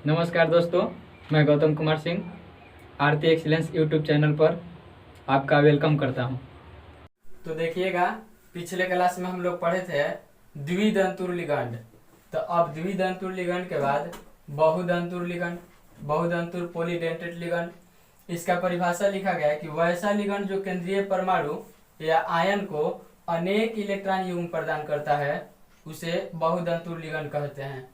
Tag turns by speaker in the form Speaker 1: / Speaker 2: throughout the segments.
Speaker 1: नमस्कार दोस्तों, मैं गौतम कुमार सिंह आरती एक्सीलेंस यूट्यूब चैनल पर आपका वेलकम करता हूं। तो देखिएगा, पिछले क्लास में हम लोग पढ़े थे द्विदंतुर लिगंड। तो अब द्विदंतुर लिगंड के बाद बहुदंतुर लिगंड, बहुदंतुर पॉलीडेंटेट लिगंड। इसका परिभाषा लिखा गया है कि वैसा लिगंड जो केंद्रीय परमाणु या आयन को अनेक इलेक्ट्रॉन युग्म प्रदान करता है उसे बहुदंतुर लिगंड कहते हैं।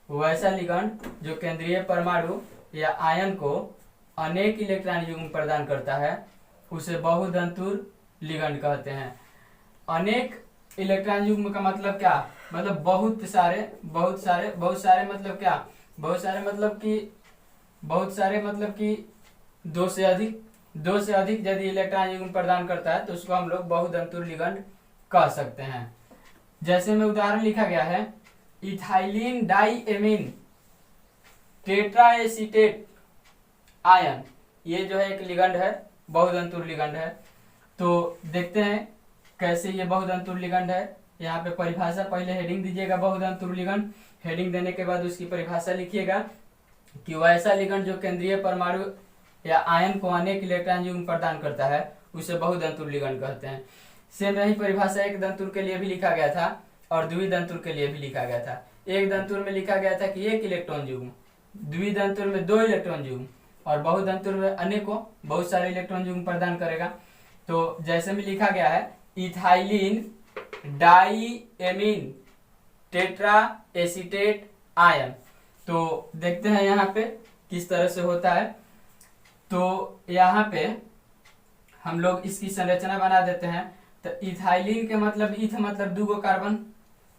Speaker 1: वैसा लिगंड जो केंद्रीय परमाणु या आयन को अनेक इलेक्ट्रॉन युग्म प्रदान करता है उसे बहुदंतुर लिगंड कहते हैं। अनेक इलेक्ट्रॉन युग्म का मतलब क्या? मतलब बहुत सारे मतलब क्या? बहुत सारे मतलब कि दो से अधिक यदि इलेक्ट्रॉन युग्म प्रदान करता है तो उसको हम लोग बहुदंतुर लिगंड कह सकते हैं। जैसे में उदाहरण लिखा गया है, इथाइलिन डाइएमीन टेट्राएसीटेट आयन, ये जो है एक लिगंड है, बहुदंतुर लिगंड है। तो देखते हैं कैसे ये बहुदंतुर लिगंड है। यहाँ पे परिभाषा, पहले हेडिंग दीजिएगा बहुदंतुर लिगंड। हेडिंग देने के बाद उसकी परिभाषा लिखिएगा कि वैसा लिगंड जो केंद्रीय परमाणु या आयन को अनेक इलेक्ट्रॉन युग्म प्रदान करता है उसे बहुदंतुर लिगंड कहते हैं। सेम यही परिभाषा एक दंतुर के लिए भी लिखा गया था और द्विदंतुर के लिए भी लिखा गया था। एक दंतुर में लिखा गया था कि एक इलेक्ट्रॉन युग्म, द्विदंतुर में 2 इलेक्ट्रॉन युग्म और बहुदंतुर में अनेकों बहुत सारे इलेक्ट्रॉन युग्म प्रदान करेगा। तो जैसे में लिखा गया है, इथाइलिन डाइएमीन टेट्राएसीटेट आयन। तो देखते हैं यहाँ पे किस तरह से होता है। तो यहाँ पे हम लोग इसकी संरचना बना देते हैं। तो इथाइलिन के मतलब ईथ मतलब 2 कार्बन,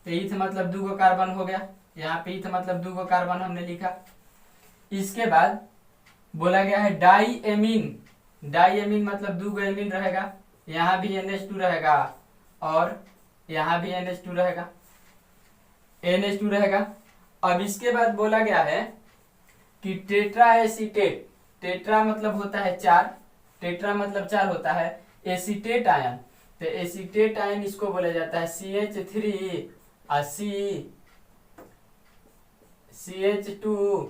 Speaker 1: तो ईथ मतलब 2 कार्बन हो गया। यहाँ पे ईथ मतलब 2 कार्बन हमने लिखा। इसके बाद बोला गया है डाइएमीन, डाइएमीन मतलब 2 एमीन रहेगा, यहाँ भी NH2 रहेगा और यहाँ भी NH2 रहेगा, NH2 रहेगा। अब इसके बाद बोला गया है कि टेट्राएसीटेट, टेट्रा मतलब होता है 4, टेट्रा मतलब 4 होता है। एसीटेट आयन, तो एसीटेट आयन इसको बोला जाता है CH3 और CH2,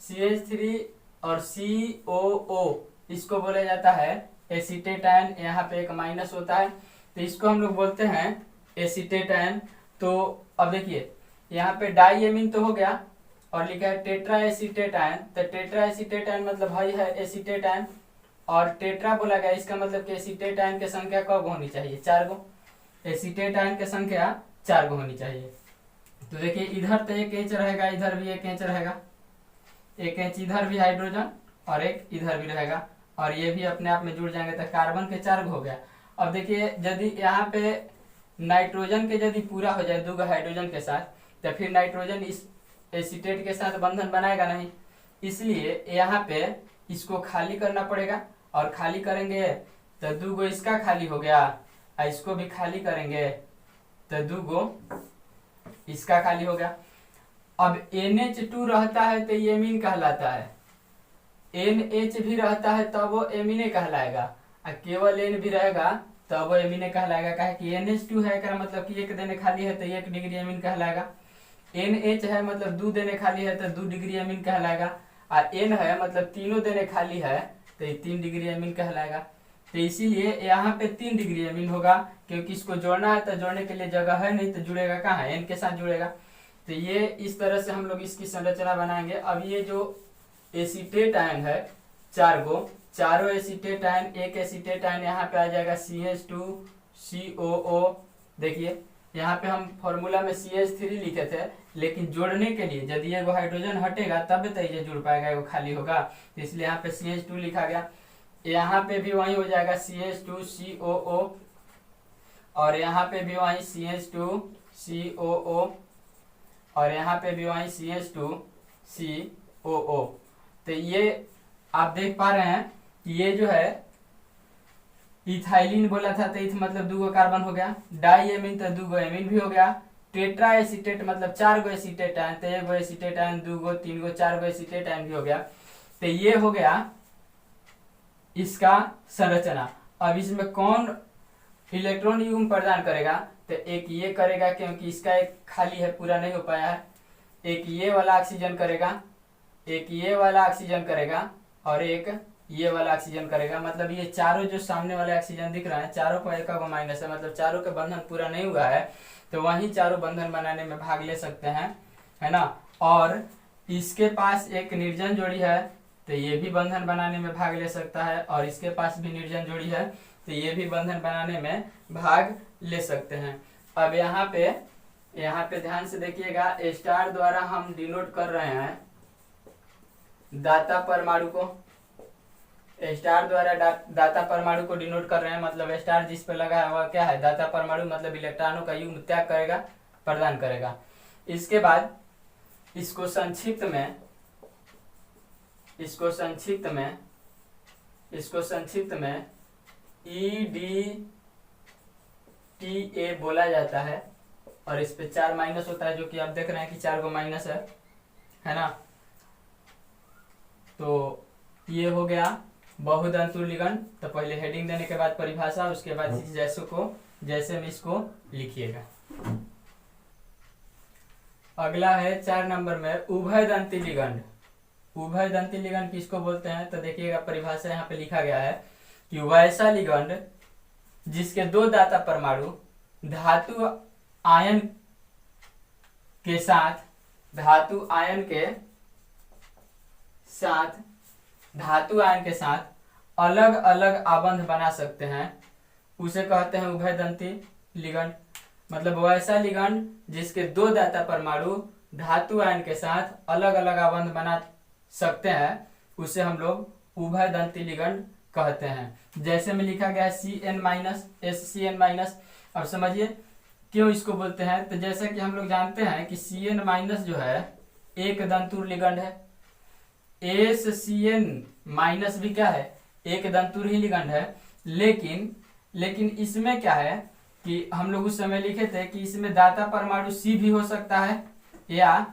Speaker 1: CH3 और COO, इसको बोला जाता है एसीटेट आयन। यहाँ पे एक माइनस होता है तो इसको हम लोग बोलते हैं एसीटेट आयन। तो अब देखिए, यहाँ पे डाइएमीन तो हो गया और लिखा है टेट्रा एसीटेट आयन। तो टेट्रा एसीटेट आयन मतलब भाई है एसीटेट आयन, और टेट्रा बोला गया, इसका मतलब कि एसीटेट आयन की संख्या कब होनी चाहिए? 4 गो। एसीटेट आयन की संख्या 4 गो होनी चाहिए। तो देखिए, इधर तो एक एच रहेगा, इधर भी एक एच रहेगा, एक एच इधर भी हाइड्रोजन और एक इधर भी रहेगा, और ये भी अपने आप में जुड़ जाएंगे तो कार्बन के 4 गो हो गया। अब देखिए, यदि यहाँ पे नाइट्रोजन के यदि पूरा हो जाए 2 हाइड्रोजन के साथ, तो फिर नाइट्रोजन इस एसीटेट के साथ बंधन बनाएगा नहीं, इसलिए यहाँ पे इसको खाली करना पड़ेगा। और खाली करेंगे तो 2 गो इसका खाली हो गया, और इसको भी खाली करेंगे तो 2 गो इसका खाली हो गया। अब NH2 रहता है तो ये एमीन कहलाता है, NH भी रहता है तब वो एमीने कहलाएगा, और केवल N भी रहेगा तब वो एमीने कहलाएगा। कहे कि NH2 है का मतलब कि 1 देने खाली है तो 1 डिग्री एमीन कहलाएगा। NH है मतलब 2 देने खाली है तो 2 डिग्री एमीन कहलाएगा, और N है मतलब तीनों देने खाली है तो 3 डिग्री एमीन कहलाएगा। तो इसीलिए यहाँ पे 3 डिग्री एमीन होगा, क्योंकि इसको जोड़ना है तो जोड़ने के लिए जगह है नहीं, तो जुड़ेगा कहाँ है? N के साथ जुड़ेगा। तो ये इस तरह से हम लोग इसकी संरचना बनाएंगे। अब ये जो एसीटेट आयन है 4 गो, चारों एसीटेट आयन, एक एसीटेट आयन यहाँ पे आ जाएगा CH2 COO। देखिए, यहाँ पे हम फॉर्मूला में CH3 लिखे थे, लेकिन जोड़ने के लिए यदि एगो हाइड्रोजन हटेगा तब तो ये जुड़ पाएगा, एगो खाली होगा, तो इसलिए यहाँ पे CH2 लिखा गया। यहाँ पे भी वही हो जाएगा CH2 COO, और यहाँ पे भी वही CH2 COO, और यहाँ पे भी वही CH2 COO। तो ये आप देख पा रहे हैं कि ये जो है इथाइलिन बोला था तो इथ मतलब 2 गो कार्बन हो गया, डाइएमीन तो 2 गो एमीन भी हो गया, टेट्रा एसीटेट मतलब 4 गो एसीटेट आयन, तो 1 गो एसीटेट आयन, 2 गो, 3 गो, 4 गो एसीटेट आयन भी हो गया। तो ये हो गया इसका संरचना। अब इसमें कौन इलेक्ट्रॉन युग्म प्रदान करेगा? तो एक ये करेगा क्योंकि इसका एक खाली है, पूरा नहीं हो पाया है, एक ये वाला ऑक्सीजन करेगा, एक ये वाला ऑक्सीजन करेगा और एक ये वाला ऑक्सीजन करेगा। मतलब ये चारों जो सामने वाले ऑक्सीजन दिख रहे हैं चारों पर एक माइनस है, मतलब चारों का बंधन पूरा नहीं हुआ है, तो वही चारों बंधन बनाने में भाग ले सकते हैं, है ना। और इसके पास एक निर्जन जोड़ी है तो ये भी बंधन बनाने में भाग ले सकता है, और इसके पास भी निर्जन जोड़ी है तो ये भी बंधन बनाने में भाग ले सकते हैं। अब यहाँ पे ध्यान से देखिएगा, स्टार द्वारा हम डिनोट कर रहे हैं दाता परमाणु को, स्टार द्वारा दाता परमाणु को डिनोट कर रहे हैं। मतलब स्टार जिस पे लगा है वह क्या है, दाता परमाणु, मतलब इलेक्ट्रॉनों का युग्म त्याग करेगा, प्रदान करेगा। इसके बाद इसको संक्षिप्त में EDTA बोला जाता है, और इस पे 4 माइनस होता है, जो कि आप देख रहे हैं कि 4 को माइनस है ना। तो ये हो गया बहुतंतुर लिगंड। तो पहले हेडिंग देने के बाद परिभाषा, उसके बाद जैसे में इसको लिखिएगा। अगला है 4 नंबर में उभयदंती लिगंड। उभयदंती लिगंड किसको बोलते हैं, तो देखिएगा परिभाषा यहाँ पे लिखा गया है कि वैसा लिगंड जिसके 2 दाता परमाणु धातु आयन के साथ अलग अलग आबंध बना सकते हैं, उसे कहते हैं उभयदंती लिगंड। मतलब वैसा लिगंड जिसके 2 दाता परमाणु धातु आयन के साथ अलग अलग आबंध बना सकते हैं, उसे हम लोग उभयदंती लिगंड कहते हैं। जैसे में लिखा गया है CN-SCN-। अब समझिए क्यों इसको बोलते हैं, तो जैसा कि हम लोग जानते हैं कि Cn- जो है एक दंतुर लिगंड है, SCN- भी क्या है, एक दंतुर ही लिगंड है। लेकिन इसमें क्या है कि हम लोग उस समय लिखे थे कि इसमें दाता परमाणु C भी हो सकता है या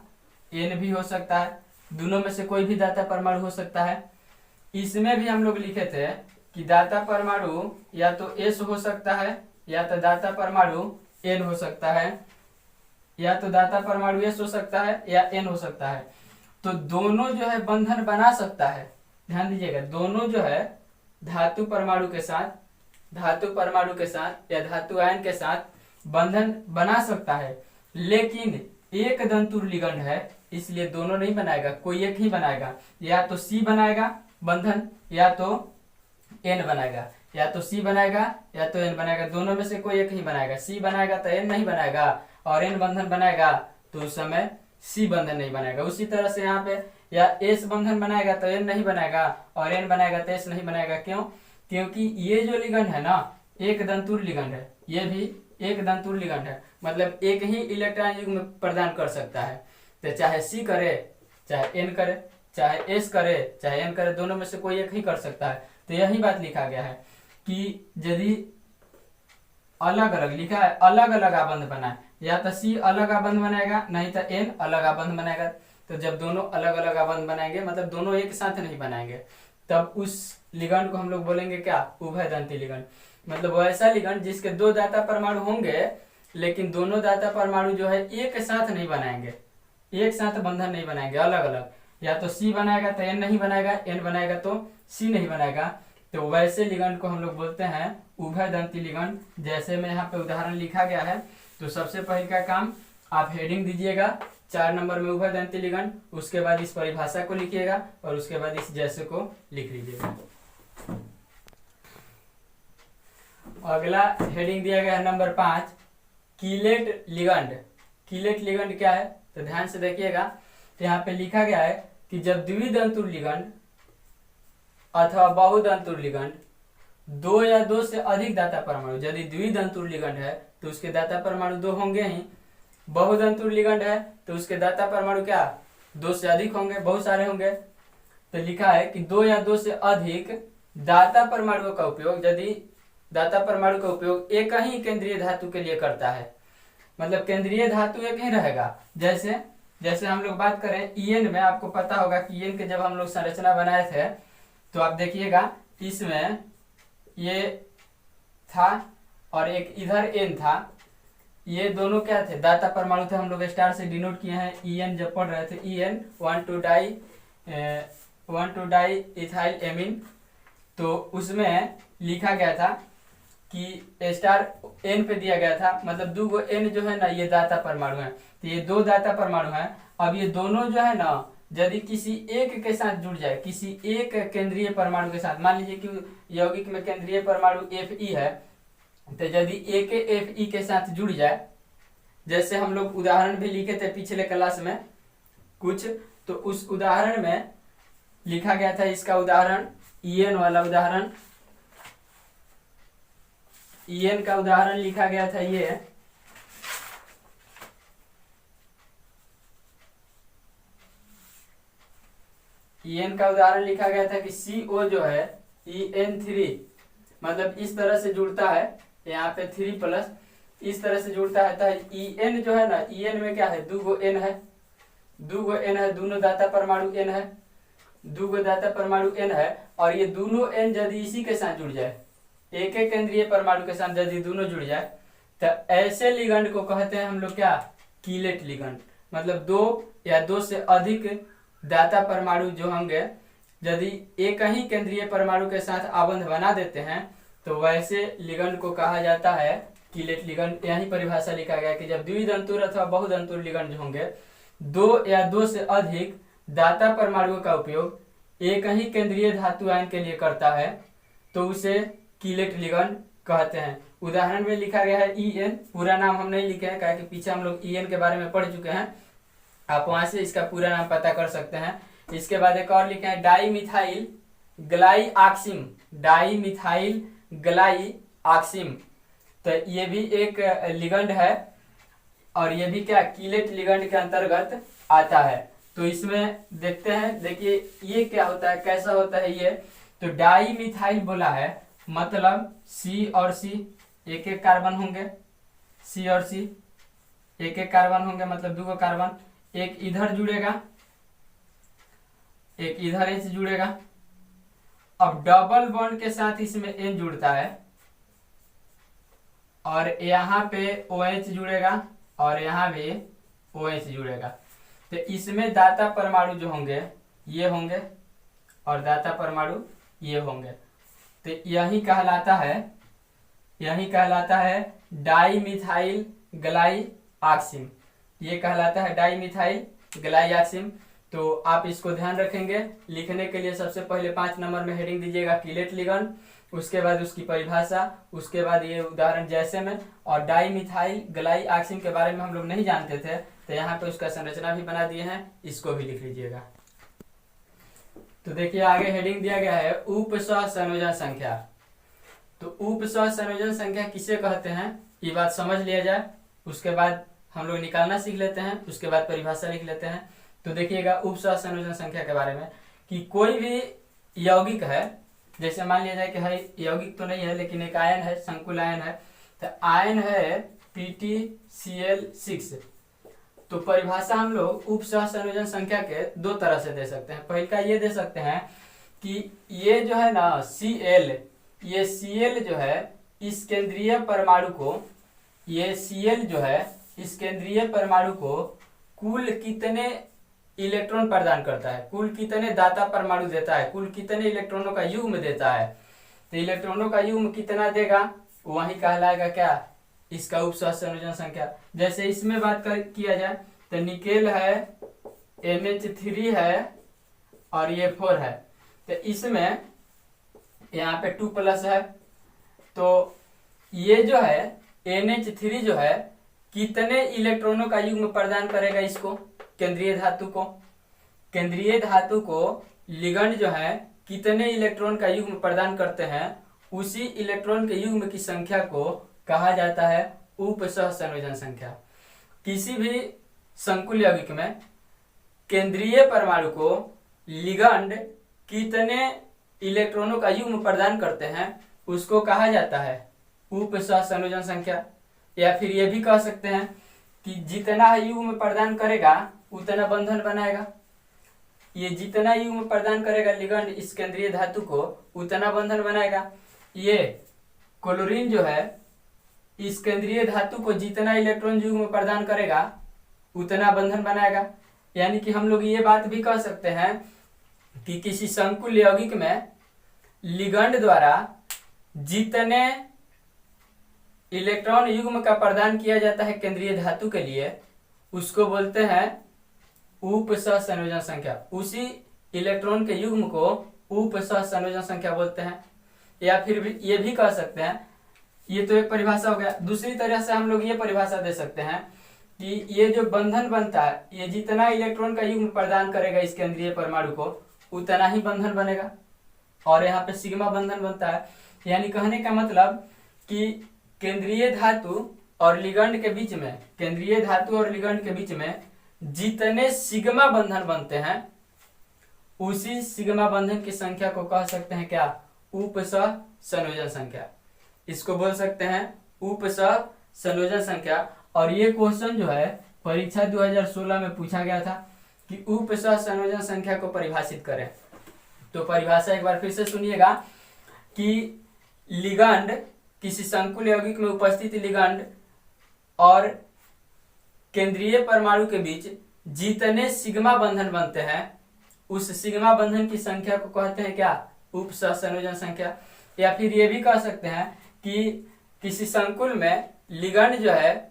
Speaker 1: N भी हो सकता है, दोनों में से कोई भी दाता परमाणु हो सकता है। इसमें भी हम लोग लिखे थे कि दाता परमाणु या तो S हो सकता है या तो दाता परमाणु N हो सकता है, या तो दाता परमाणु S हो सकता है या N हो सकता है। तो दोनों जो है बंधन बना सकता है, ध्यान दीजिएगा, दोनों जो है धातु परमाणु के साथ या धातु आयन के साथ बंधन बना सकता है, लेकिन एक दंतुर लिगंड है इसलिए दोनों नहीं बनाएगा, कोई एक ही बनाएगा। या तो C बनाएगा बंधन या तो N बनाएगा, या तो C बनाएगा या तो N बनाएगा, दोनों में से कोई एक ही बनाएगा। C बनाएगा तो N नहीं बनाएगा, और N बंधन बनाएगा तो उस समय C बंधन नहीं बनाएगा। उसी तरह से यहाँ पे या S बंधन बनाएगा तो N नहीं बनाएगा, और N बनाएगा तो S नहीं बनाएगा। क्यों? क्योंकि ये जो लिगंड है ना एक दंतुर लिगंड है, ये भी एक दंतुर लिगंड है, मतलब एक ही इलेक्ट्रॉन युग्म प्रदान कर सकता है। तो चाहे C करे चाहे N करे, चाहे S करे चाहे N करे, दोनों में से कोई एक ही कर सकता है। तो यही बात लिखा गया है कि यदि अलग अलग लिखा है अलग अलग आबंध बनाए, या तो C अलग आबंध बनाएगा नहीं तो N अलग आबंध बनाएगा। तो जब दोनों अलग अलग आबंध बनाएंगे, मतलब दोनों एक साथ नहीं बनाएंगे, तब उस लिगंड को हम लोग बोलेंगे क्या, उभयदंती लिगंड। मतलब वैसा लिगंड जिसके 2 दाता परमाणु होंगे लेकिन दोनों दाता परमाणु जो है एक साथ नहीं बनाएंगे, एक साथ बंधन नहीं बनाएंगे, अलग अलग। या तो C बनाएगा तो N नहीं बनाएगा, N बनाएगा तो C नहीं बनाएगा। तो वैसे लिगंड को हम लोग बोलते हैं उभयदंती लिगंड। जैसे में यहाँ पे उदाहरण लिखा गया है, तो सबसे पहले का काम आप हेडिंग दीजिएगा 4 नंबर में उभयदंती लिगंड, उसके बाद इस परिभाषा को लिखिएगा और उसके बाद इस जैसे को लिख लीजिएगा। अगला हेडिंग दिया गया है number 5 chelate ligand. Chelate ligand क्या है, तो ध्यान से देखिएगा। तो यहाँ पे लिखा गया है कि जब द्विदंतुर लिगंड अथवा बहुदंतुर लिगंड 2 या 2 से अधिक दाता परमाणु, यदि द्विदंतुर लिगंड है तो उसके दाता परमाणु 2 होंगे ही, बहुदंतुर लिगंड है तो उसके दाता परमाणु क्या 2 से अधिक होंगे, बहुत सारे होंगे। तो लिखा है कि 2 या 2 से अधिक दाता परमाणुओं का उपयोग, यदि दाता परमाणु का उपयोग एक ही केंद्रीय धातु के लिए करता है, मतलब केंद्रीय धातु एक ही रहेगा। जैसे हम लोग बात करें EN में, आपको पता होगा कि EN के जब हम लोग संरचना बनाए थे तो आप देखिएगा इसमें ये था और एक इधर N था, ये दोनों क्या थे, दाता परमाणु थे, हम लोग स्टार से डिनोट किए हैं। EN जब पढ़ रहे थे, EN 1,2-डाई इथाइल एमीन, तो उसमें लिखा गया था कि स्टार N पे दिया गया था, मतलब 2 N जो है ना ये दाता परमाणु है। तो ये 2 दाता परमाणु है। अब ये दोनों जो है ना यदि किसी एक के साथ जुड़ जाए, किसी एक केंद्रीय परमाणु के साथ, मान लीजिए कि यौगिक में केंद्रीय परमाणु Fe है, तो यदि एक Fe के साथ जुड़ जाए, जैसे हम लोग उदाहरण भी लिखे थे पिछले क्लास में कुछ, तो उस उदाहरण में लिखा गया था, इसका उदाहरण EN वाला उदाहरण, EN का उदाहरण लिखा गया था ये, EN का उदाहरण लिखा गया था कि CO जो है EN3, मतलब इस तरह से जुड़ता है, यहाँ पे 3+ इस तरह से जुड़ता है। तो EN जो है ना, EN में क्या है, 2 N है, 2 N है, दोनों दाता परमाणु N है, 2 दाता परमाणु N है। और ये दोनों N यदि इसी के साथ जुड़ जाए, एक केंद्रीय परमाणु के साथ यदि दोनों जुड़ जाए, तो ऐसे लिगंड को कहते हैं हम लोग क्या, कीलेट लिगंड। मतलब 2 या 2 से अधिक दाता परमाणु जो होंगे, यदि एक ही केंद्रीय परमाणु के साथ आबंध बना देते हैं, तो वैसे लिगंड को कहा जाता है कीलेट लिगंड। यही परिभाषा लिखा गया कि जब द्विदंतुर अथवा बहुदंतुर लिगंड जो होंगे, 2 या 2 से अधिक दाता परमाणुओं का उपयोग एक ही केंद्रीय धातु आयन के लिए करता है, तो उसे कीलेट लिगंड कहते हैं। उदाहरण में लिखा गया है EN, पूरा नाम हम नहीं लिखे हैं, क्योंकि पीछे हम लोग EN के बारे में पढ़ चुके हैं, आप वहां से इसका पूरा नाम पता कर सकते हैं। इसके बाद एक और लिखे हैं डाईमिथाइल ग्लाइऑक्सिम, डाईमिथाइल ग्लाइऑक्सिम, तो ये भी एक लिगंड है, और ये भी क्या, कीलेट लिगंड के अंतर्गत आता है। तो इसमें देखते हैं, देखिए ये क्या होता है, कैसा होता है ये। तो डाईमिथाइल बोला है, मतलब C और C एक कार्बन होंगे, C और C एक कार्बन होंगे, मतलब 2 कार्बन, एक इधर जुड़ेगा, एक इधर H जुड़ेगा। अब डबल बॉन्ड के साथ इसमें N जुड़ता है, और यहाँ पे OH जुड़ेगा, और यहाँ भी OH जुड़ेगा। तो इसमें दाता परमाणु जो होंगे ये होंगे, और दाता परमाणु ये होंगे। तो यही कहलाता है डाईमिथाइल ग्लाइऑक्सिम, ये कहलाता है डाईमिथाइल ग्लाइऑक्सिम। तो आप इसको ध्यान रखेंगे, लिखने के लिए सबसे पहले 5 नंबर में हेडिंग दीजिएगा कीलेट लिगंड, उसके बाद उसकी परिभाषा, उसके बाद ये उदाहरण जैसे में। और डाईमिथाइल ग्लाइऑक्सिम के बारे में हम लोग नहीं जानते थे, तो यहाँ पे उसका संरचना भी बना दिए हैं, इसको भी लिख लीजिएगा। तो देखिए आगे हेडिंग दिया गया है उपसहसंयोजन संख्या। तो उपसहसंयोजन संख्या किसे कहते हैं, ये बात समझ लिया जाए, उसके बाद हम लोग निकालना सीख लेते हैं, उसके बाद परिभाषा लिख लेते हैं। तो देखिएगा उपसहसंयोजन संख्या के बारे में कि कोई भी यौगिक है, जैसे मान लिया जाए कि है यौगिक तो नहीं है लेकिन एक आयन है, संकुल आयन है, तो आयन है PtCl6। तो परिभाषा हम लोग उपसहसंयोजन संख्या के 2 तरह से दे सकते हैं। पहले का ये दे सकते हैं कि ये जो है ना Cl, ये Cl जो है इस केंद्रीय परमाणु को, ये Cl जो है इस केंद्रीय परमाणु को कुल कितने इलेक्ट्रॉन प्रदान करता है, कुल कितने दाता परमाणु देता है, कुल कितने इलेक्ट्रॉनों का युग्म देता है। तो इलेक्ट्रॉनों का युग्म कितना देगा वही कहलाएगा क्या, इसका उपसहसंयोजन संख्या। जैसे इसमें बात किया जाए तो निकेल है, NH3 है, और ये 4 है, तो इसमें यहाँ पे 2+ है। तो ये जो है NH3 जो है कितने इलेक्ट्रॉनों का युग्म प्रदान करेगा इसको, केंद्रीय धातु को, केंद्रीय धातु को लिगंड जो है कितने इलेक्ट्रॉन का युग्म प्रदान करते हैं, उसी इलेक्ट्रॉन के युग्म की संख्या को कहा जाता है उपसहसंयोजन संख्या। किसी भी संकुल यौगिक में केंद्रीय परमाणु को लिगंड कितने इलेक्ट्रॉनों का युग्म प्रदान करते हैं उसको कहा जाता है उपसहसंयोजन संख्या। या फिर ये भी कह सकते हैं कि जितना युग्म प्रदान करेगा उतना बंधन बनाएगा, ये जितना युग्म प्रदान करेगा लिगंड इस केंद्रीय धातु को उतना बंधन बनाएगा। ये क्लोरीन जो है इस केंद्रीय धातु को जितना इलेक्ट्रॉन युग्म प्रदान करेगा उतना बंधन बनाएगा। यानी कि हम लोग ये बात भी कह सकते हैं कि किसी संकुल यौगिक में लिगंड द्वारा जितने इलेक्ट्रॉन युग्म का प्रदान किया जाता है केंद्रीय धातु के लिए उसको बोलते हैं उप सहसंयोजन संख्या। उसी इलेक्ट्रॉन के युग्म को उप सहसंयोजन संख्या बोलते हैं। या फिर भी ये भी कह सकते हैं, ये तो एक परिभाषा हो गया। दूसरी तरह से हम लोग ये परिभाषा दे सकते हैं कि ये जो बंधन बनता है, ये जितना इलेक्ट्रॉन का युग्म प्रदान करेगा इस केंद्रीय परमाणु को उतना ही बंधन बनेगा। और यहाँ पे सिग्मा बंधन बनता है। यानी कहने का मतलब कि केंद्रीय धातु और लिगंड के बीच में, केंद्रीय धातु और लिगंड के बीच में जितने सिग्मा बंधन बनते हैं उसी सिग्मा बंधन की संख्या को कह सकते हैं क्या, उप सहसंयोजन संख्या। इसको बोल सकते हैं उप सहसंयोजन संख्या। और ये क्वेश्चन जो है परीक्षा 2016 में पूछा गया था कि उप सहसंयोजन संख्या को परिभाषित करें। तो परिभाषा एक बार फिर से सुनिएगा कि लिगंड, किसी संकुल यौगिक में उपस्थित लिगंड और केंद्रीय परमाणु के बीच जितने सिग्मा बंधन बनते हैं उस सिग्मा बंधन की संख्या को कहते हैं क्या, उप सहसंयोजन संख्या। या फिर ये भी कह सकते हैं कि किसी संकुल में लिगंड जो है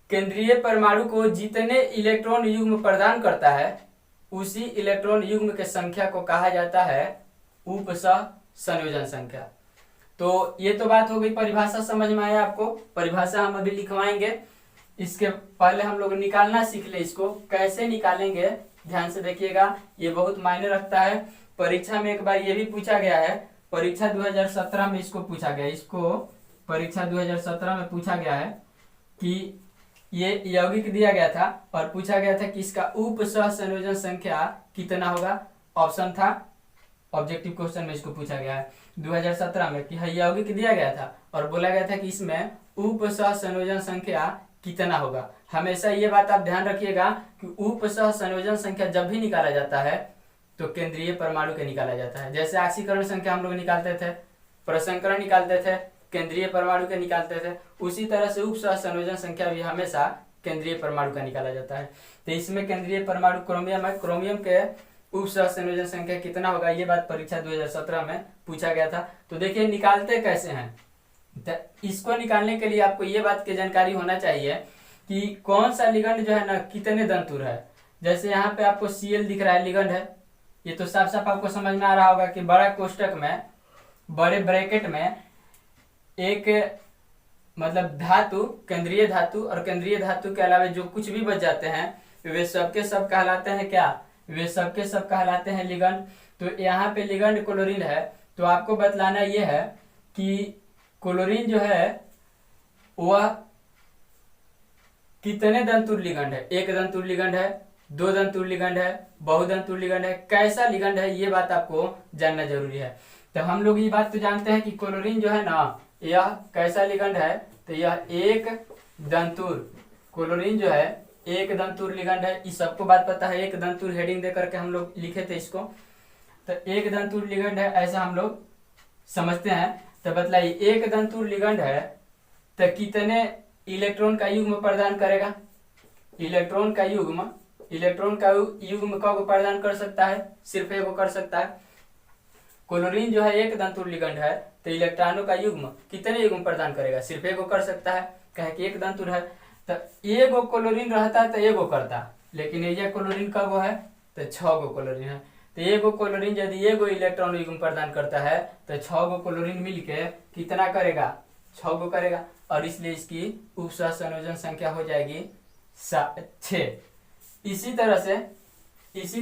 Speaker 1: केंद्रीय परमाणु को जितने इलेक्ट्रॉन युग्म प्रदान करता है उसी इलेक्ट्रॉन युग्म के संख्या को कहा जाता है उप सहसंयोजन संख्या। तो ये तो बात हो गई, परिभाषा समझ में आया आपको। परिभाषा हम अभी लिखवाएंगे, इसके पहले हम लोग निकालना सीख ले। इसको कैसे निकालेंगे ध्यान से देखिएगा, ये बहुत मायने रखता है। परीक्षा में एक बार ये भी पूछा गया है, परीक्षा 2017 में इसको पूछा गया। इसको परीक्षा 2017 में पूछा गया है कि ये यौगिक दिया गया था और पूछा गया था कि इसका उप सहसंयोजन संख्या कितना होगा। ऑप्शन था, ऑब्जेक्टिव क्वेश्चन में इसको पूछा गया है 2017 में कि यौगिक दिया गया था और बोला गया था कि इसमें उप सहसंयोजन संख्या कितना होगा। हमेशा ये बात आप ध्यान रखिएगा कि उप सहसंयोजन संख्या जब भी निकाला जाता है तो केंद्रीय परमाणु के निकाला जाता है। जैसे ऑक्सीकरण संख्या हम लोग निकालते थे, प्रसंकरण निकालते थे, केंद्रीय परमाणु के निकालते थे, उसी तरह से उप सहसंयोजन संख्या भी हमेशा केंद्रीय परमाणु का निकाला जाता है। तो इसमें केंद्रीय परमाणु क्रोमियम है, क्रोमियम के उप सहसंयोजन संख्या कितना होगा, ये बात परीक्षा 2017 में पूछा गया था। तो देखिए निकालते कैसे हैं। तो इसको निकालने के लिए आपको ये बात की जानकारी होना चाहिए कि कौन सा लिगंड जो है ना कितने दंतुर है। जैसे यहाँ पे आपको Cl दिख रहा है, लिगंड है। ये तो साफ साफ आपको समझ में आ रहा होगा कि बड़ा कोष्टक में, बड़े ब्रैकेट में एक मतलब धातु, केंद्रीय धातु और केंद्रीय धातु के अलावा जो कुछ भी बच जाते हैं वे सबके सब कहलाते हैं क्या, वे सबके सब कहलाते हैं लिगंड। तो यहाँ पे लिगंड क्लोरीन है। तो आपको बतलाना ये है कि क्लोरीन जो है वह कितने दंतुर लिगंड है। एक दंतुर लिगंड है, दो दंतुर लिगंड है, बहुदंतुर लिगंड है, कैसा लिगंड है ये बात आपको जानना जरूरी है। तो हम लोग ये बात तो जानते हैं कि क्लोरीन जो है ना यह कैसा लिगंड है, तो यह एक दंतुर, क्लोरीन जो है एक दंतुर लिगंड है। इस सबको बात पता है, एक दंतुर हेडिंग दे करके हम लोग लिखे थे इसको। तो एक दंतुर लिगंड है ऐसा हम लोग समझते हैं। तो बतलाइए एक दंतुर लिगंड है तो कितने इलेक्ट्रॉन का युग्म प्रदान करेगा। इलेक्ट्रॉन का युग्म कब प्रदान कर सकता है, सिर्फ एक को कर सकता है। क्लोरीन जो है एक दंतुर लिगंड है तो इलेक्ट्रॉनों का युग्म कितने युग्म प्रदान करेगा, सिर्फ एक को कर सकता है, कहे कि एक दंतुर है। तो एगो क्लोरीन रहता है तो एगो करता, लेकिन ये क्लोरीन का वो है तो 6 गो क्लोरीन है। तो एगो क्लोरीन यदि एगो इलेक्ट्रॉन युग्म प्रदान करता है तो 6 गो क्लोरीन मिलके कितना करेगा, 6 गो करेगा। और इसलिए इसकी उप सहसंयोजन संख्या हो जाएगी 6। इसी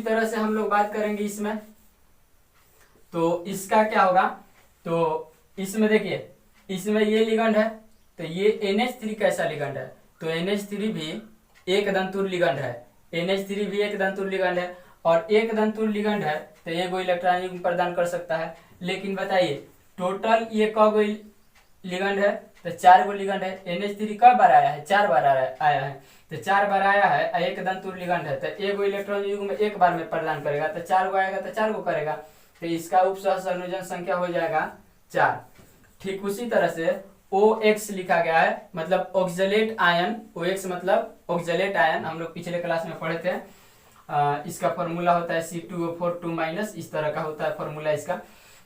Speaker 1: तरह से हम लोग बात करेंगे इसमें। तो इसका क्या होगा, तो इसमें देखिए इसमें ये लिगंड है तो ये NH3 कैसा लिगंड है, तो NH3 भी एक दंतुर लिगंड है। NH3 भी एक दंतुर लिगंड है और एक दंतुर लिगंड है तो एगो इलेक्ट्रॉन युग्म प्रदान कर सकता है। लेकिन बताइए टोटल ये कगो लिगंड है, तो 4 गो लिगंड है। NH3 कब बार आया है, 4 बार आया है। तो 4 बार आया है, एक दंतुर लिगंड है तो एगो इलेक्ट्रॉन युग्म एक बार में प्रदान करेगा, तो 4 गो आएगा तो 4 गो करेगा। तो इसका उप सहसंयोजन संख्या हो जाएगा 4। ठीक उसी तरह से OX लिखा गया है, मतलब ऑक्सलेट आयन। OX मतलब ऑक्सलेट आयन, हम लोग पिछले क्लास में पढ़े थे। इसका फॉर्मूला होता है C2O4 2-, इस तरह का होता है फॉर्मूला इसका।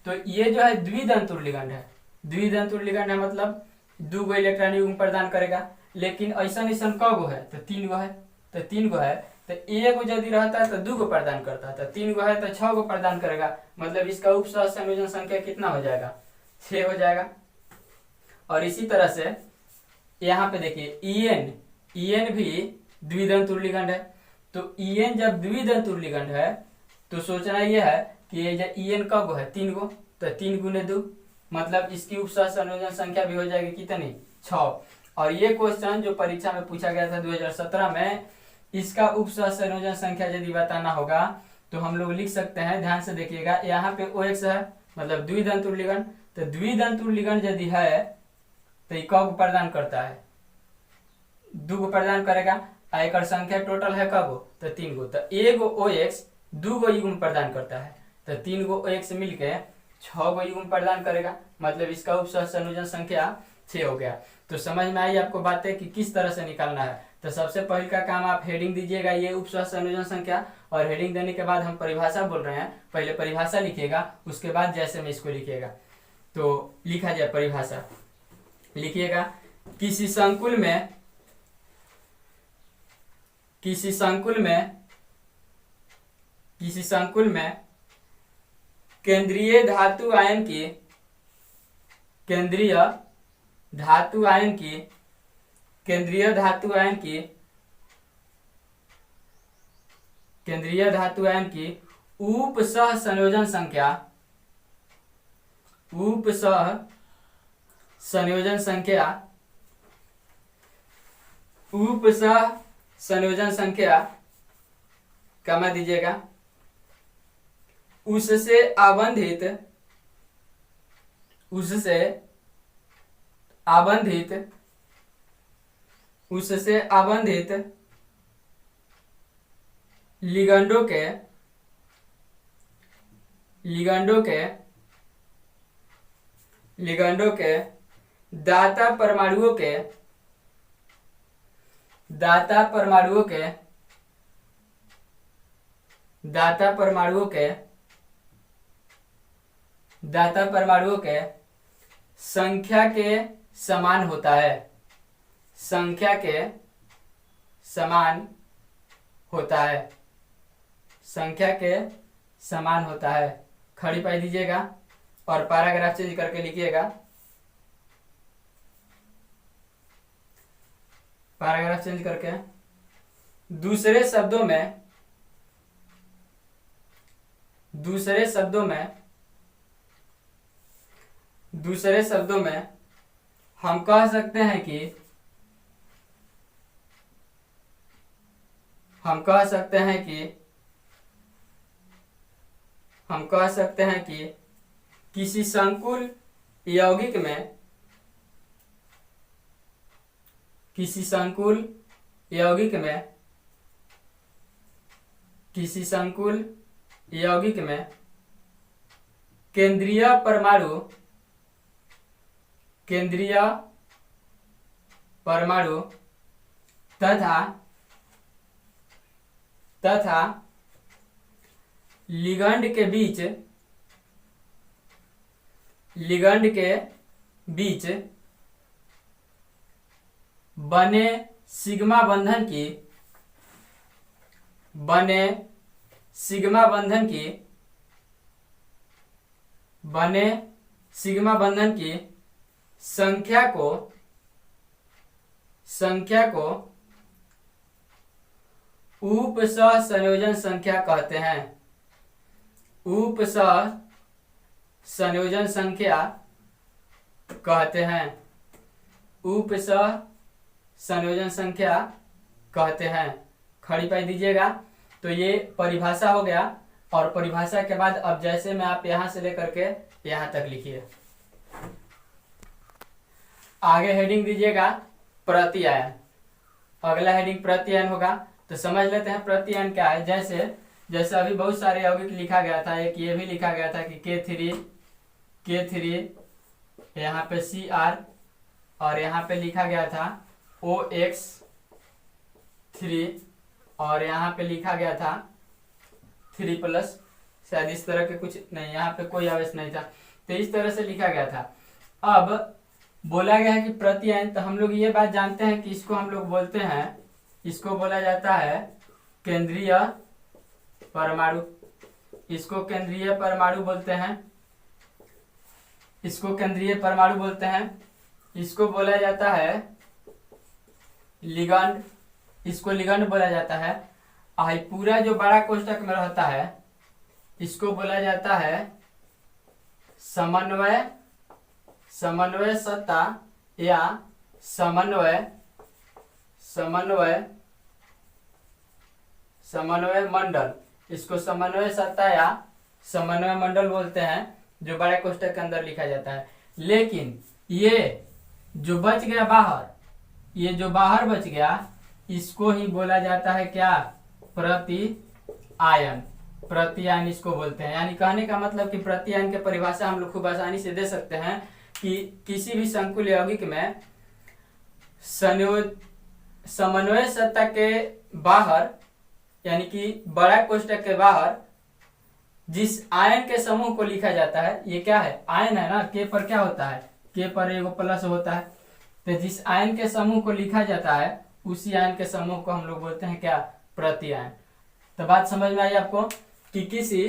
Speaker 1: तो ये जो है द्विधातुर लिगंड है। द्विधातुर लिगंड है मतलब 2 गो इलेक्ट्रॉन युग्म प्रदान करेगा। लेकिन ऐसा क गो है तो 3 गो है, तो 3 गो है तो एक गो यदि रहता है तो 2 गो प्रदान करता है, तो 3 गो है तो 6 गो प्रदान करेगा। मतलब इसका उपसह संयोजन संख्या कितना हो जाएगा? 6 हो जाएगा। और इसी तरह से यहाँ पे देखिए EN भी द्विधातुर लिगंड है। तो EN जब द्विधातुर लिगंड है तो सोचना यह है कि ये जो EN का गो है 3 गो, तो 3 गुने 2 मतलब इसकी उपसह संयोजन संख्या भी हो जाएगी कितनी? 6। और ये क्वेश्चन जो परीक्षा में पूछा गया था 2017 में, इसका उपसह संयोजन संख्या यदि बताना होगा तो हम लोग लिख सकते हैं। ध्यान से देखिएगा, यहाँ पे OX है मतलब द्विधातुर लिगंड। तो द्विधातुर लिगंड यदि है तो ये कब प्रदान करता है? 2 गो प्रदान करेगा। एक संख्या टोटल है कब? तो 3 गो। तो एगो OX 2 गो युग्म प्रदान करता है, तो 3 गो OX मिलके 6 गो युग्म प्रदान करेगा। मतलब इसका उपसह संयोजन संख्या 6 हो गया। तो समझ में आई आपको बातें कि किस तरह से निकालना है। तो सबसे पहले का काम आप हेडिंग दीजिएगा, ये उपसह संयोजन संख्या, और हेडिंग देने के बाद हम परिभाषा बोल रहे हैं, पहले परिभाषा लिखिएगा, उसके बाद जैसे में इसको लिखिएगा। तो लिखा जाए परिभाषा, लिखिएगा किसी संकुल में केंद्रीय धातु आयन की उपसह संयोजन संख्या कमा दीजिएगा, उससे आबंधित लिगंडों के दाता परमाणुओं के संख्या के समान होता है। खड़ी पाई दीजिएगा और पैराग्राफ चेंज करके लिखिएगा। पैराग्राफ चेंज करके दूसरे शब्दों में हम कह सकते हैं कि किसी संकुल यौगिक में केंद्रीय परमाणु तथा लिगंड के बीच बने सिग्मा बंधन की संख्या को उपसह संयोजन संख्या कहते हैं। खड़ी पाई दीजिएगा। तो ये परिभाषा हो गया, और परिभाषा के बाद अब जैसे में आप यहां से लेकर के यहां तक लिखिए। आगे हेडिंग दीजिएगा प्रतिआयन। अगला हेडिंग प्रतिआयन होगा। तो समझ लेते हैं प्रतिआयन क्या है। जैसे अभी बहुत सारे यौगिक लिखा गया था, एक ये भी लिखा गया था कि K3 यहाँ पे Cr और यहाँ पे लिखा गया था OX3 और यहाँ पे लिखा गया था 3+, शायद इस तरह के कुछ नहीं, यहाँ पे कोई आवेश नहीं था, तो इस तरह से लिखा गया था। अब बोला गया है कि प्रति आयन, तो हम लोग ये बात जानते हैं कि इसको हम लोग बोलते हैं, इसको बोला जाता है केंद्रीय परमाणु। इसको केंद्रीय परमाणु बोलते हैं, इसको केंद्रीय परमाणु बोलते हैं। इसको बोला जाता है लिगंड, इसको लिगंड बोला जाता है। आई पूरा जो बड़ा कोष्टक में रहता है इसको बोला जाता है समन्वय, समन्वय सत्ता या समन्वय, समन्वय, समन्वय मंडल। इसको समन्वय सत्ता या समन्वय मंडल बोलते हैं, जो बड़े कोष्टक के अंदर लिखा जाता है। लेकिन ये जो बच गया बाहर, ये जो बाहर बच गया, इसको ही बोला जाता है क्या? प्रति आयन। प्रति आयन इसको बोलते हैं। यानी कहने का मतलब कि प्रति आयन की परिभाषा हम लोग खूब आसानी से दे सकते हैं कि किसी भी संकुल यौगिक में समन्वय सत्ता के बाहर, यानी कि बड़ा कोष्टक के बाहर जिस आयन के समूह को लिखा जाता है, ये क्या है? आयन है ना, के पर क्या होता है? के पर एगो प्लस होता है। तो जिस आयन के समूह को लिखा जाता है उसी आयन के समूह को हम लोग बोलते हैं क्या? प्रति आयन। तो बात समझ में आई आपको कि किसी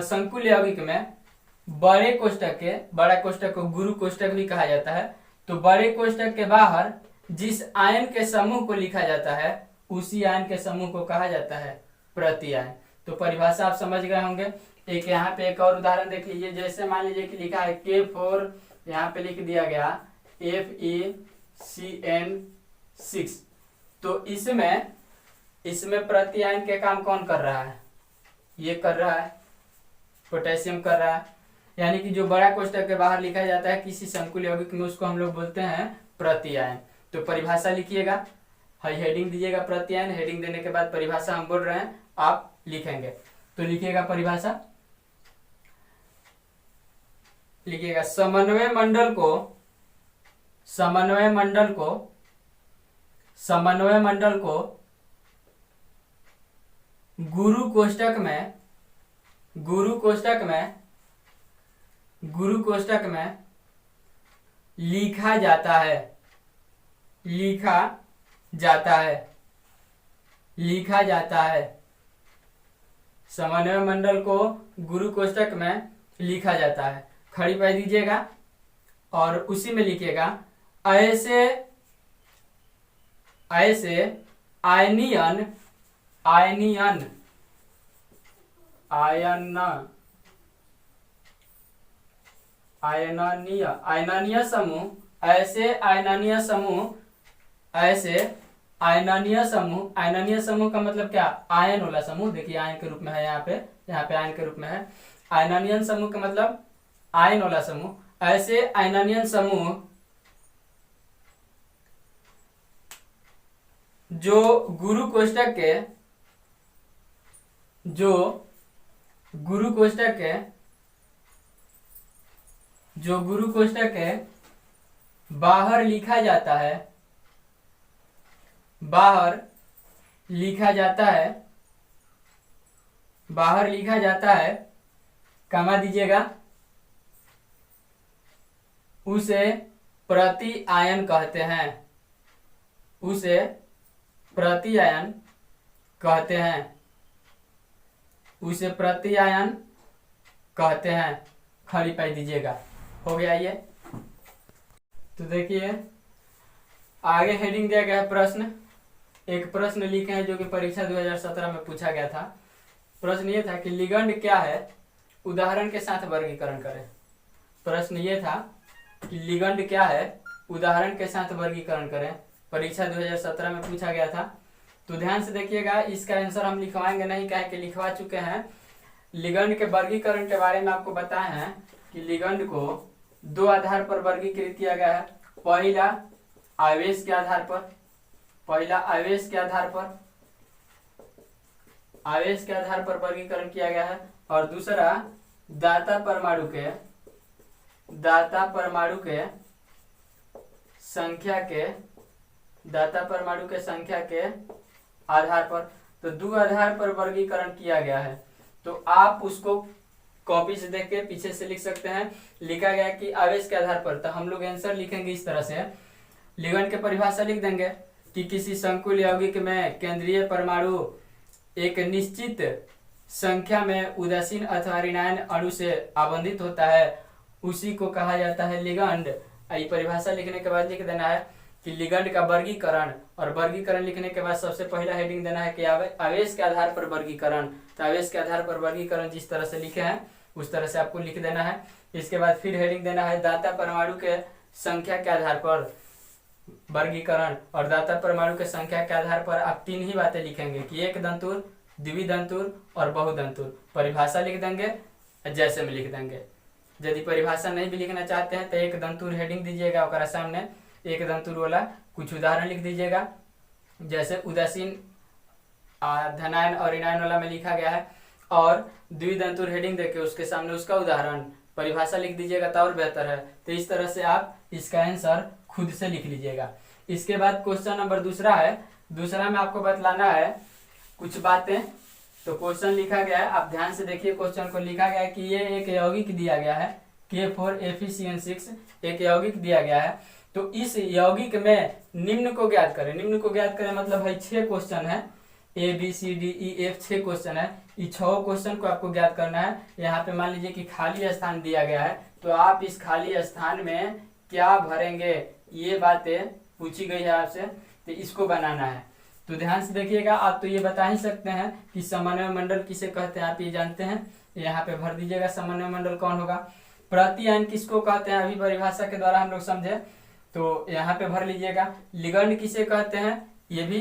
Speaker 1: संकुल यौगिक में बड़े कोष्टक के, बड़ा कोष्टक को गुरु कोष्टक भी कहा जाता है, तो बड़े कोष्टक के बाहर जिस आयन के समूह को लिखा जाता है उसी आयन के समूह को कहा जाता है प्रति आयन। तो परिभाषा आप समझ गए होंगे। एक यहाँ पे एक और उदाहरण देख लीजिए। जैसे मान लीजिए कि लिखा है K4, यहाँ पे लिख दिया गया FeCN6, तो इसमें प्रति आयन के काम कौन कर रहा है? ये कर रहा है, पोटेशियम कर रहा है। यानी कि जो बड़ा कोष्टक के बाहर लिखा जाता है किसी संकुल यौगिक में, उसको हम लोग बोलते हैं प्रति आयन। तो परिभाषा लिखिएगा, हेडिंग दीजिएगा प्रति आयन, हेडिंग देने के बाद परिभाषा हम बोल रहे हैं, आप लिखेंगे। तो लिखिएगा परिभाषा, लिखिएगा समन्वय मंडल को, समन्वय मंडल को, समन्वय मंडल को गुरु कोष्टक में, गुरु कोष्टक में, गुरु कोष्टक में लिखा जाता है, लिखा जाता है, लिखा जाता है। समन्वय मंडल को गुरु कोष्टक में लिखा जाता है। खड़ी पाई दीजिएगा और उसी में लिखिएगा ऐसे, ऐसे आयनियन, आयनियन, आयन, आयननीय, आयननीय समूह, ऐसे आयननीय समूह, ऐसे आयननीय समूह। आयननीय समूह का मतलब क्या? आयन वाला समूह। देखिए आयन के रूप में है, यहाँ पे आयन के रूप में है। आयननीय समूह का मतलब आयन वाला समूह। ऐसे आयननीय समूह जो गुरु कोष्टक के, जो गुरु कोष्टक के, जो गुरु कोष्टक के बाहर लिखा जाता है, बाहर लिखा जाता है, बाहर लिखा जाता है, कमा दीजिएगा, उसे प्रति आयन कहते हैं, उसे प्रति आयन कहते हैं, उसे प्रति आयन कहते हैं। खड़ी पाई दीजिएगा। हो गया ये। तो देखिए आगे हेडिंग दिया गया है प्रश्न। एक प्रश्न लिखे हैं जो कि परीक्षा 2017 में पूछा गया था। प्रश्न ये था कि लिगंड क्या है, उदाहरण के साथ वर्गीकरण करें। प्रश्न ये था कि लिगंड क्या है, उदाहरण के साथ वर्गीकरण करें। परीक्षा 2017 में पूछा गया था। तो ध्यान से देखिएगा, इसका आंसर हम लिखवाएंगे नहीं, कह के लिखवा चुके हैं। लिगंड के वर्गीकरण के बारे में आपको बताए हैं कि लिगंड को दो आधार पर वर्गीकृत किया गया है। पहला आवेश के आधार पर, पहला आवेश के आधार पर, आवेश के आधार पर वर्गीकरण किया गया है, और दूसरा दाता परमाणु के, दाता परमाणु के संख्या के आधार पर, तो दो आधार पर वर्गीकरण किया गया है। तो आप उसको कॉपी से देख के पीछे से लिख सकते हैं। लिखा गया कि आवेश के आधार पर, तो हम लोग आंसर लिखेंगे इस तरह से। लिगंड के परिभाषा लिख देंगे कि किसी संकुल यौगिक में केंद्रीय परमाणु एक निश्चित संख्या में उदासीन अथवा ऋणायन अणु से आबंधित होता है, उसी को कहा जाता है लिगंड। ये परिभाषा लिखने के बाद लिख देना है कि लिगंड का वर्गीकरण, और वर्गीकरण लिखने के बाद सबसे पहला हेडिंग देना है कि आवेश के आधार पर वर्गीकरण। तो आवेश के आधार पर वर्गीकरण जिस तरह से लिखे हैं उस तरह से आपको लिख देना है। इसके बाद फिर हेडिंग देना है दाता परमाणु के संख्या के आधार पर वर्गीकरण, और दाता परमाणु के संख्या के आधार पर आप तीन ही बातें लिखेंगे कि एक दंतुर, द्विदंतुर और बहुदंतुर। परिभाषा लिख देंगे जैसे में लिख देंगे। यदि परिभाषा नहीं भी लिखना चाहते हैं तो एक दंतुर हेडिंग दीजिएगा, और सामने एक दंतुर वाला कुछ उदाहरण लिख दीजिएगा। जैसे उदासीन धनायन और ऋणायन वाला में लिखा गया है, और द्विदंतुर हेडिंग देके उसके सामने उसका उदाहरण परिभाषा लिख दीजिएगा तो और बेहतर है। तो इस तरह से आप इसका आंसर खुद से लिख लीजिएगा। इसके बाद क्वेश्चन नंबर दूसरा है। दूसरा में आपको बतलाना है कुछ बातें। तो क्वेश्चन लिखा गया है, आप ध्यान से देखिए क्वेश्चन को। लिखा गया है कि ये एक यौगिक दिया गया है K4FeCN6, एक यौगिक दिया गया है। तो इस यौगिक में निम्न को ज्ञात करें। निम्न को ज्ञात करें मतलब है 6 क्वेश्चन है, ABCDEF 6 क्वेश्चन है। इस 6 क्वेश्चन को आपको ज्ञात करना है। यहाँ पे मान लीजिए कि खाली स्थान दिया गया है, तो आप इस खाली स्थान में क्या भरेंगे, ये बातें पूछी गई है आपसे, तो इसको बनाना है। तो ध्यान से देखिएगा। आप तो ये बता ही सकते हैं कि समन्वय मंडल किसे कहते हैं, आप ये जानते हैं। यहाँ पे भर दीजिएगा समन्वय मंडल कौन होगा। प्रतिआयन किसको कहते हैं, अभी परिभाषा के द्वारा हम लोग समझे, तो यहाँ पे भर लीजिएगा। लिगंड किसे कहते हैं, ये भी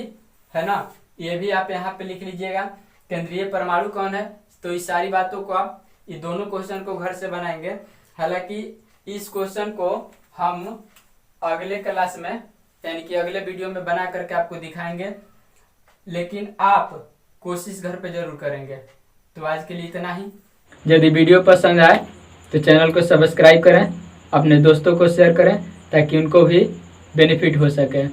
Speaker 1: है ना, ये भी आप यहाँ पे लिख लीजिएगा। केंद्रीय परमाणु कौन है, तो इस सारी बातों को आप ये दोनों क्वेश्चन को घर से बनाएंगे। हालांकि इस क्वेश्चन को हम अगले क्लास में यानी कि अगले वीडियो में बना करके आपको दिखाएंगे, लेकिन आप कोशिश घर पे जरूर करेंगे। तो आज के लिए इतना ही। यदि वीडियो पसंद आए तो चैनल को सब्सक्राइब करें, अपने दोस्तों को शेयर करें ताकि उनको भी बेनिफिट हो सके।